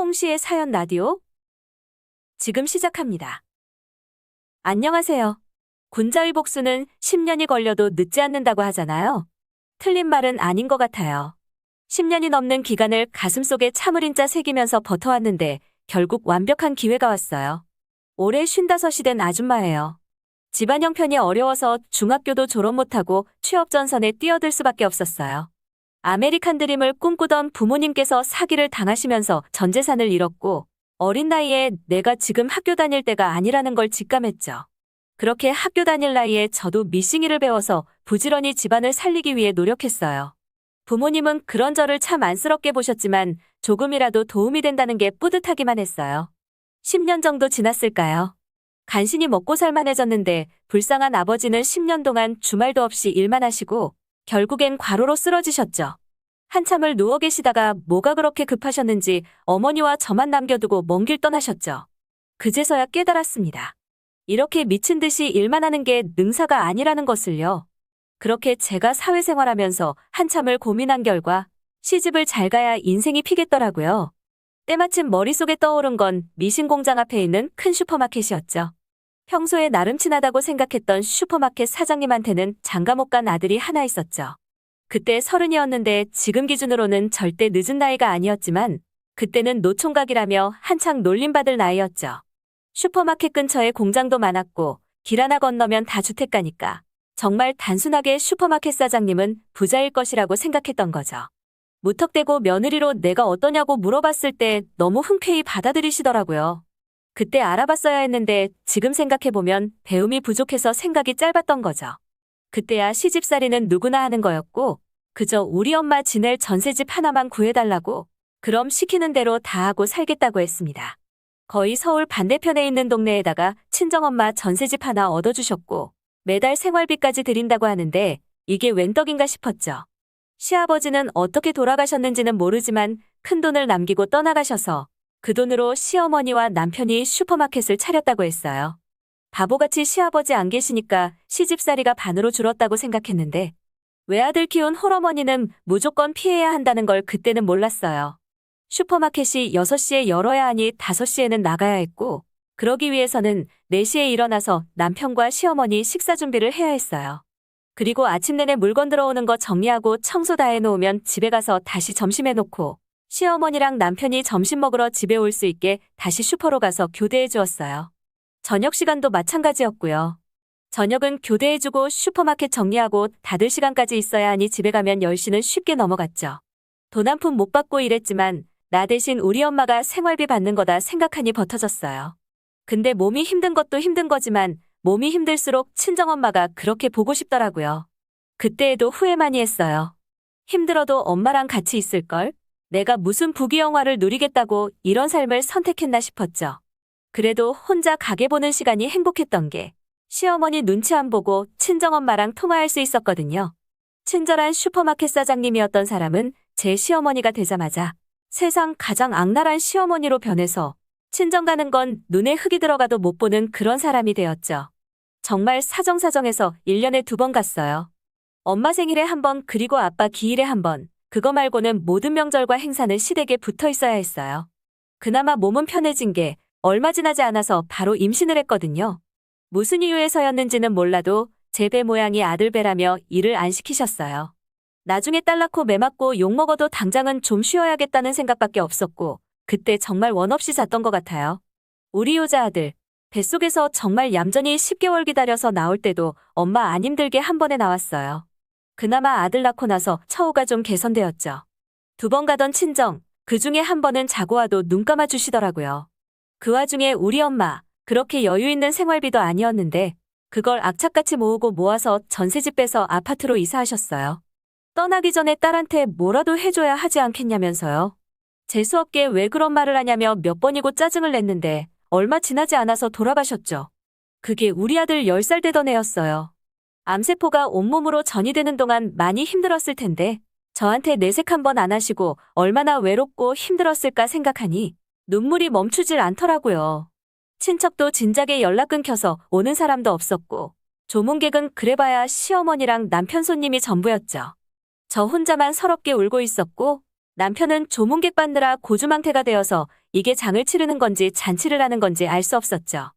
홍시의 사연 라디오 지금 시작합니다. 안녕하세요. 군자의 복수는 10년이 걸려도 늦지 않는다고 하잖아요. 틀린 말은 아닌 것 같아요. 10년이 넘는 기간을 가슴속에 참을인자 새기면서 버텨왔는데 결국 완벽한 기회가 왔어요. 올해 55이 된 아줌마예요. 집안 형편이 어려워서 중학교도 졸업 못하고 취업 전선에 뛰어들 수밖에 없었어요. 아메리칸 드림을 꿈꾸던 부모님께서 사기를 당하시면서 전 재산을 잃었고 어린 나이에 내가 지금 학교 다닐 때가 아니라는 걸 직감했죠. 그렇게 학교 다닐 나이에 저도 미싱이를 배워서 부지런히 집안을 살리기 위해 노력했어요. 부모님은 그런 저를 참 안쓰럽게 보셨지만 조금이라도 도움이 된다는 게 뿌듯하기만 했어요. 10년 정도 지났을까요? 간신히 먹고 살만해졌는데 불쌍한 아버지는 10년 동안 주말도 없이 일만 하시고 결국엔 과로로 쓰러지셨죠. 한참을 누워 계시다가 뭐가 그렇게 급하셨는지 어머니와 저만 남겨두고 먼 길 떠나셨죠. 그제서야 깨달았습니다. 이렇게 미친 듯이 일만 하는 게 능사가 아니라는 것을요. 그렇게 제가 사회생활하면서 한참을 고민한 결과 시집을 잘 가야 인생이 피겠더라고요. 때마침 머릿속에 떠오른 건 미신공장 앞에 있는 큰 슈퍼마켓이었죠. 평소에 나름 친하다고 생각했던 슈퍼마켓 사장님한테는 장가 못 간 아들이 하나 있었죠. 그때 30이었는데 지금 기준으로는 절대 늦은 나이가 아니었지만 그때는 노총각이라며 한창 놀림받을 나이였죠. 슈퍼마켓 근처에 공장도 많았고 길 하나 건너면 다 주택가니까 정말 단순하게 슈퍼마켓 사장님은 부자일 것이라고 생각했던 거죠. 무턱대고 며느리로 내가 어떠냐고 물어봤을 때 너무 흔쾌히 받아들이시더라고요. 그때 알아봤어야 했는데 지금 생각해보면 배움이 부족해서 생각이 짧았던 거죠. 그때야 시집살이는 누구나 하는 거였고 그저 우리 엄마 지낼 전셋집 하나만 구해달라고 그럼 시키는 대로 다 하고 살겠다고 했습니다. 거의 서울 반대편에 있는 동네에다가 친정엄마 전셋집 하나 얻어주셨고 매달 생활비까지 드린다고 하는데 이게 웬 떡인가 싶었죠. 시아버지는 어떻게 돌아가셨는지는 모르지만 큰돈을 남기고 떠나가셔서 그 돈으로 시어머니와 남편이 슈퍼마켓을 차렸다고 했어요. 바보같이 시아버지 안 계시니까 시집살이가 반으로 줄었다고 생각했는데 외아들 키운 홀어머니는 무조건 피해야 한다는 걸 그때는 몰랐어요. 슈퍼마켓이 6시에 열어야 하니 5시에는 나가야 했고 그러기 위해서는 4시에 일어나서 남편과 시어머니 식사 준비를 해야 했어요. 그리고 아침 내내 물건 들어오는 거 정리하고 청소 다 해놓으면 집에 가서 다시 점심 해놓고 시어머니랑 남편이 점심 먹으러 집에 올 수 있게 다시 슈퍼로 가서 교대해 주었어요. 저녁 시간도 마찬가지였고요. 저녁은 교대해주고 슈퍼마켓 정리하고 닫을 시간까지 있어야 하니 집에 가면 10시는 쉽게 넘어갔죠. 돈 한 푼 못 받고 일했지만 나 대신 우리 엄마가 생활비 받는 거다 생각하니 버텨졌어요. 근데 몸이 힘든 것도 힘든 거지만 몸이 힘들수록 친정엄마가 그렇게 보고 싶더라고요. 그때에도 후회 많이 했어요. 힘들어도 엄마랑 같이 있을걸? 내가 무슨 부귀영화를 누리겠다고 이런 삶을 선택했나 싶었죠. 그래도 혼자 가게 보는 시간이 행복했던 게 시어머니 눈치 안 보고 친정엄마랑 통화할 수 있었거든요. 친절한 슈퍼마켓 사장님이었던 사람은 제 시어머니가 되자마자 세상 가장 악랄한 시어머니로 변해서 친정 가는 건 눈에 흙이 들어가도 못 보는 그런 사람이 되었죠. 정말 사정사정해서 1년에 2번 갔어요. 엄마 생일에 1번 그리고 아빠 기일에 1번. 그거 말고는 모든 명절과 행사는 시댁에 붙어 있어야 했어요. 그나마 몸은 편해진 게 얼마 지나지 않아서 바로 임신을 했거든요. 무슨 이유에서였는지는 몰라도 제 배 모양이 아들 배라며 일을 안 시키셨어요. 나중에 딸 낳고 매 맞고 욕먹어도 당장은 좀 쉬어야겠다는 생각밖에 없었고 그때 정말 원 없이 잤던 것 같아요. 우리 효자 아들 뱃속에서 정말 얌전히 10개월 기다려서 나올 때도 엄마 안 힘들게 한 번에 나왔어요. 그나마 아들 낳고 나서 처우가 좀 개선되었죠. 2번 가던 친정, 그중에 1번은 자고 와도 눈 감아 주시더라고요. 그 와중에 우리 엄마, 그렇게 여유 있는 생활비도 아니었는데 그걸 악착같이 모으고 모아서 전세집 빼서 아파트로 이사하셨어요. 떠나기 전에 딸한테 뭐라도 해줘야 하지 않겠냐면서요. 재수없게 왜 그런 말을 하냐며 몇 번이고 짜증을 냈는데 얼마 지나지 않아서 돌아가셨죠. 그게 우리 아들 10살 되던 애였어요. 암세포가 온몸으로 전이되는 동안 많이 힘들었을 텐데 저한테 내색 한 번 안 하시고 얼마나 외롭고 힘들었을까 생각하니 눈물이 멈추질 않더라고요. 친척도 진작에 연락 끊겨서 오는 사람도 없었고 조문객은 그래봐야 시어머니랑 남편 손님이 전부였죠. 저 혼자만 서럽게 울고 있었고 남편은 조문객 받느라 고주망태가 되어서 이게 장을 치르는 건지 잔치를 하는 건지 알 수 없었죠.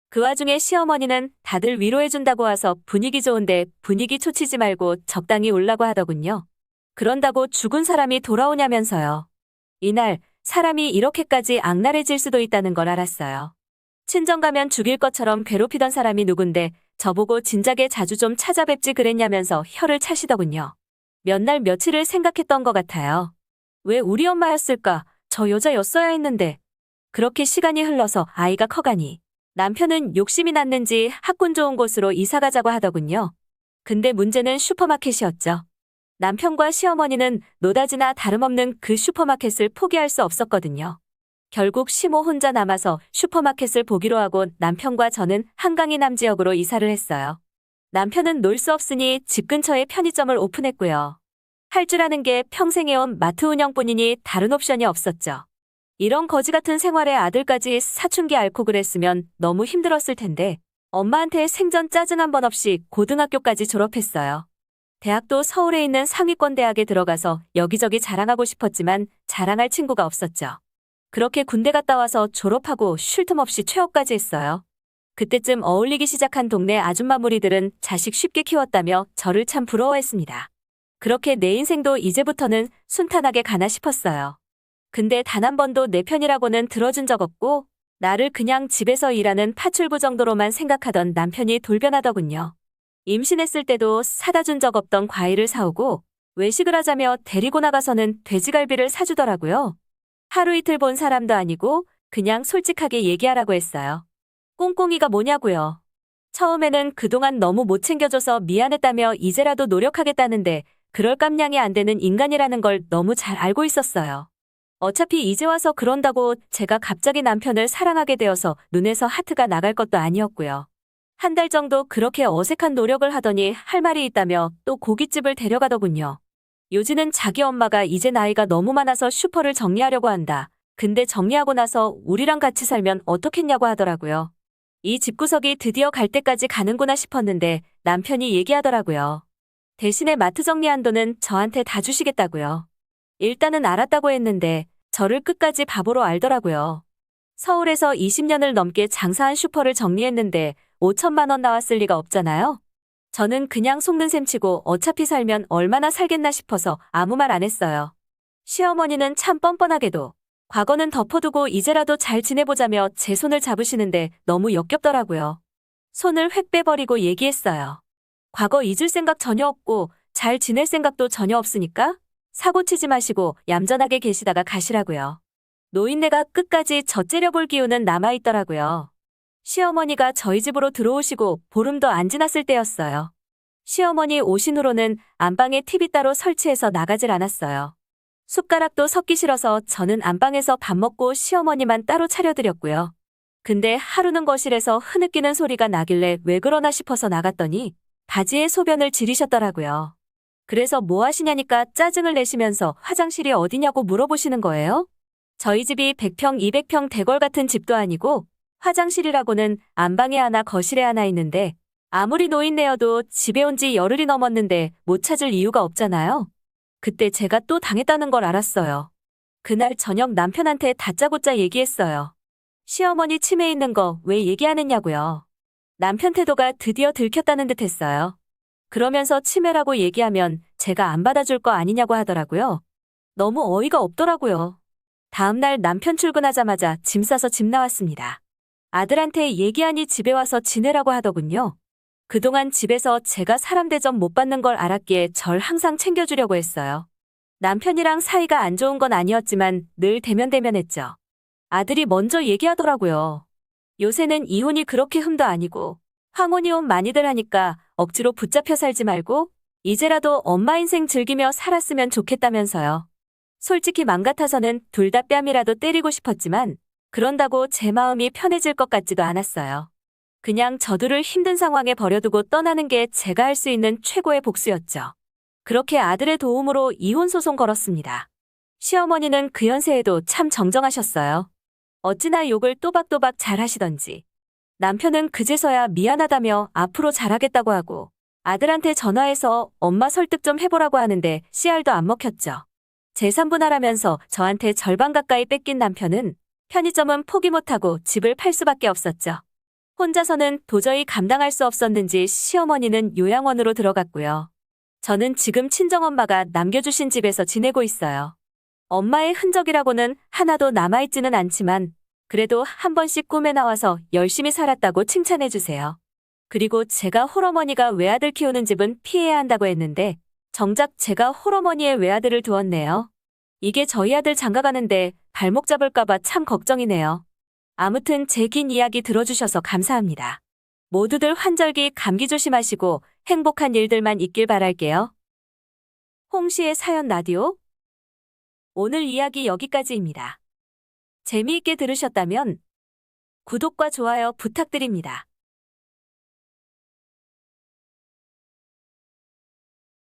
그 와중에 시어머니는 다들 위로해준다고 와서 분위기 좋은데 분위기 초치지 말고 적당히 울라고 하더군요. 그런다고 죽은 사람이 돌아오냐면서요. 이날 사람이 이렇게까지 악랄해질 수도 있다는 걸 알았어요. 친정 가면 죽일 것처럼 괴롭히던 사람이 누군데 저보고 진작에 자주 좀 찾아뵙지 그랬냐면서 혀를 차시더군요. 몇 날 며칠을 생각했던 것 같아요. 왜 우리 엄마였을까? 저 여자였어야 했는데. 그렇게 시간이 흘러서 아이가 커가니 남편은 욕심이 났는지 학군 좋은 곳으로 이사 가자고 하더군요. 근데 문제는 슈퍼마켓이었죠. 남편과 시어머니는 노다지나 다름없는 그 슈퍼마켓을 포기할 수 없었거든요. 결국 시모 혼자 남아서 슈퍼마켓을 보기로 하고 남편과 저는 한강이남 지역으로 이사를 했어요. 남편은 놀 수 없으니 집 근처에 편의점을 오픈했고요. 할 줄 아는 게 평생 해온 마트 운영뿐이니 다른 옵션이 없었죠. 이런 거지 같은 생활에 아들까지 사춘기 앓고 그랬으면 너무 힘들었을 텐데 엄마한테 생전 짜증 한 번 없이 고등학교까지 졸업했어요. 대학도 서울에 있는 상위권 대학에 들어가서 여기저기 자랑하고 싶었지만 자랑할 친구가 없었죠. 그렇게 군대 갔다 와서 졸업하고 쉴 틈 없이 취업까지 했어요. 그때쯤 어울리기 시작한 동네 아줌마 무리들은 자식 쉽게 키웠다며 저를 참 부러워했습니다. 그렇게 내 인생도 이제부터는 순탄하게 가나 싶었어요. 근데 단 한 번도 내 편이라고는 들어준 적 없고 나를 그냥 집에서 일하는 파출부 정도로만 생각하던 남편이 돌변하더군요. 임신했을 때도 사다 준 적 없던 과일을 사오고 외식을 하자며 데리고 나가서는 돼지갈비를 사주더라고요. 하루 이틀 본 사람도 아니고 그냥 솔직하게 얘기하라고 했어요. 꽁꽁이가 뭐냐고요. 처음에는 그동안 너무 못 챙겨줘서 미안했다며 이제라도 노력하겠다는데 그럴 깜냥이 안 되는 인간이라는 걸 너무 잘 알고 있었어요. 어차피 이제 와서 그런다고 제가 갑자기 남편을 사랑하게 되어서 눈에서 하트가 나갈 것도 아니었고요. 한 달 정도 그렇게 어색한 노력을 하더니 할 말이 있다며 또 고깃집을 데려가더군요. 요지는 자기 엄마가 이제 나이가 너무 많아서 슈퍼를 정리하려고 한다. 근데 정리하고 나서 우리랑 같이 살면 어떻겠냐고 하더라고요. 이 집구석이 드디어 갈 때까지 가는구나 싶었는데 남편이 얘기하더라고요. 대신에 마트 정리한 돈은 저한테 다 주시겠다고요. 일단은 알았다고 했는데 저를 끝까지 바보로 알더라고요. 서울에서 20년을 넘게 장사한 슈퍼를 정리했는데 5천만 원 나왔을 리가 없잖아요. 저는 그냥 속는 셈 치고 어차피 살면 얼마나 살겠나 싶어서 아무 말 안 했어요. 시어머니는 참 뻔뻔하게도 과거는 덮어두고 이제라도 잘 지내보자며 제 손을 잡으시는데 너무 역겹더라고요. 손을 획 빼버리고 얘기했어요. 과거 잊을 생각 전혀 없고 잘 지낼 생각도 전혀 없으니까 사고 치지 마시고 얌전하게 계시다가 가시라고요. 노인네가 끝까지 저 째려볼 기운은 남아있더라고요. 시어머니가 저희 집으로 들어오시고 보름도 안 지났을 때였어요. 시어머니 오신 후로는 안방에 TV 따로 설치해서 나가질 않았어요. 숟가락도 섞기 싫어서 저는 안방에서 밥 먹고 시어머니만 따로 차려드렸고요. 근데 하루는 거실에서 흐느끼는 소리가 나길래 왜 그러나 싶어서 나갔더니 바지에 소변을 지리셨더라고요. 그래서 뭐 하시냐니까 짜증을 내시면서 화장실이 어디냐고 물어보시는 거예요? 저희 집이 100평, 200평 대궐 같은 집도 아니고 화장실이라고는 안방에 하나 거실에 하나 있는데 아무리 노인네여도 집에 온 지 열흘이 넘었는데 못 찾을 이유가 없잖아요. 그때 제가 또 당했다는 걸 알았어요. 그날 저녁 남편한테 다짜고짜 얘기했어요. 시어머니 치매 있는 거 왜 얘기 안 했냐고요. 남편 태도가 드디어 들켰다는 듯 했어요. 그러면서 치매라고 얘기하면 제가 안 받아줄 거 아니냐고 하더라고요. 너무 어이가 없더라고요. 다음날 남편 출근하자마자 짐 싸서 집 나왔습니다. 아들한테 얘기하니 집에 와서 지내라고 하더군요. 그동안 집에서 제가 사람 대접 못 받는 걸 알았기에 절 항상 챙겨주려고 했어요. 남편이랑 사이가 안 좋은 건 아니었지만 늘 대면대면했죠. 아들이 먼저 얘기하더라고요. 요새는 이혼이 그렇게 흠도 아니고 황혼이혼 많이들 하니까 억지로 붙잡혀 살지 말고 이제라도 엄마 인생 즐기며 살았으면 좋겠다면서요. 솔직히 맘 같아서는 둘 다 뺨이라도 때리고 싶었지만 그런다고 제 마음이 편해질 것 같지도 않았어요. 그냥 저들을 힘든 상황에 버려두고 떠나는 게 제가 할 수 있는 최고의 복수였죠. 그렇게 아들의 도움으로 이혼 소송 걸었습니다. 시어머니는 그 연세에도 참 정정하셨어요. 어찌나 욕을 또박또박 잘 하시던지. 남편은 그제서야 미안하다며 앞으로 잘하겠다고 하고 아들한테 전화해서 엄마 설득 좀 해보라고 하는데 씨알도 안 먹혔죠. 재산분할하면서 저한테 절반 가까이 뺏긴 남편은 편의점은 포기 못하고 집을 팔 수밖에 없었죠. 혼자서는 도저히 감당할 수 없었는지 시어머니는 요양원으로 들어갔고요. 저는 지금 친정엄마가 남겨주신 집에서 지내고 있어요. 엄마의 흔적이라고는 하나도 남아있지는 않지만 그래도 한 번씩 꿈에 나와서 열심히 살았다고 칭찬해주세요. 그리고 제가 홀어머니가 외아들 키우는 집은 피해야 한다고 했는데 정작 제가 홀어머니의 외아들을 두었네요. 이게 저희 아들 장가가는데 발목 잡을까봐 참 걱정이네요. 아무튼 제 긴 이야기 들어주셔서 감사합니다. 모두들 환절기 감기 조심하시고 행복한 일들만 있길 바랄게요. 홍시의 사연 라디오. 오늘 이야기 여기까지입니다. 재미있게 들으셨다면 구독과 좋아요 부탁드립니다.